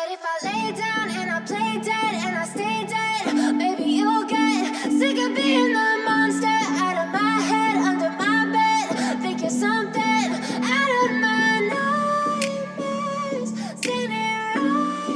But if I lay down and I play dead and I stay dead, baby, you'll get sick of being the monster out of my head, under my bed, thinking something out of my nightmares, standing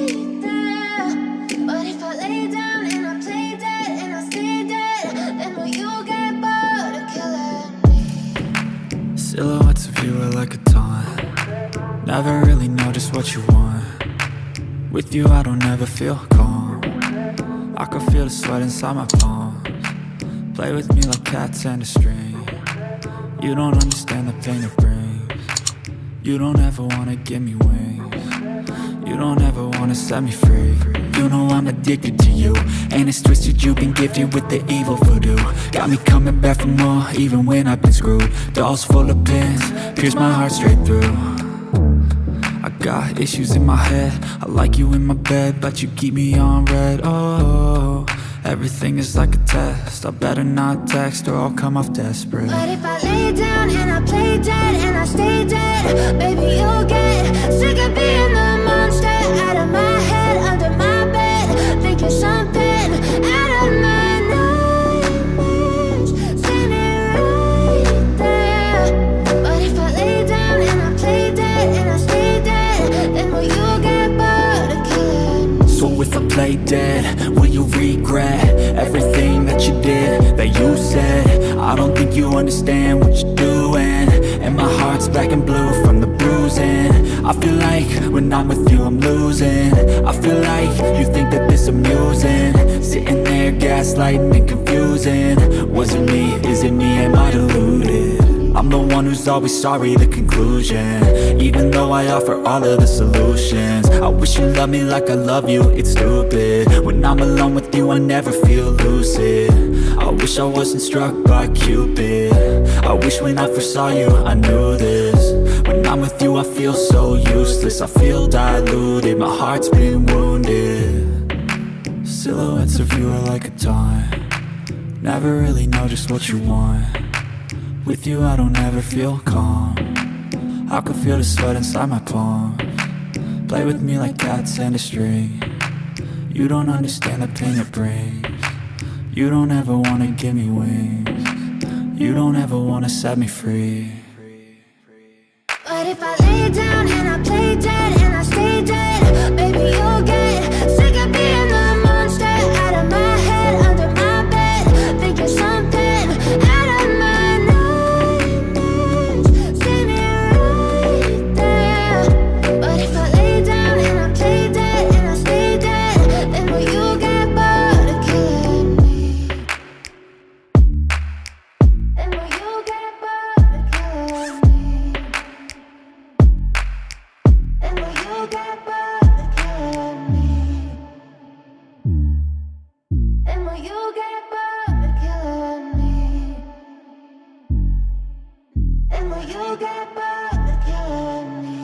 right there. But if I lay down and I play dead and I stay dead, then will you get bored of killing me? Silhouettes of you are like a taunt. Never really know just what you want. With you I don't ever feel calm. I can feel the sweat inside my palms. Play with me like cats and a string. You don't understand the pain it brings. You don't ever wanna give me wings. You don't ever wanna set me free. You know I'm addicted to you, and it's twisted you've been gifted with the evil voodoo. Got me coming back for more, even when I've been screwed. Dolls full of pins, pierce my heart straight through. I got issues in my head, I like you in my bed, but you keep me on red. Oh, everything is like a test. I better not text or I'll come off desperate. But if I lay down and I play dead and I stay dead, baby, you'll get sick of being the monster out of my head, under my bed, thinking something out of my nightmares, standing right there. But if I lay down and I play dead and I stay dead, then will you get bored of killing me? So if I play dead, will you regret everything that you did, that you said? I don't think you understand what you're doing, and my heart's black and blue from the bruising. I feel like when I'm with you I'm losing. I feel like you think that this amusing, sitting there gaslighting and confusing. Was it me? Is it me? Am I deluded? I'm the one who's always sorry, the conclusion, even though I offer all of the solutions. I wish you loved me like I love you, it's stupid. When I'm alone with you I never feel lucid. I wish I wasn't struck by Cupid. I wish when I first saw you I knew this. When I'm with you I feel so useless, I feel diluted, my heart's been wounded. Silhouettes of you are like a taunt. Never really know just what you want. With you I don't ever feel calm. I can feel the sweat inside my palms. Play with me like cats and a string. You don't understand the pain it brings. You don't ever wanna give me wings. You don't ever wanna set me free. But if I lay down and I play dead and I stay dead, baby, you'll get sick of being the monster out of my head, under my bed, thinking something out of my nightmares, standing right there. But if I lay down and I play dead and I stay dead, then will you get bored of killing me? Then will you get bored of killing me? Then will you get bored of killing me? Then will you get bored of killing me? Then will you get bored of killing me?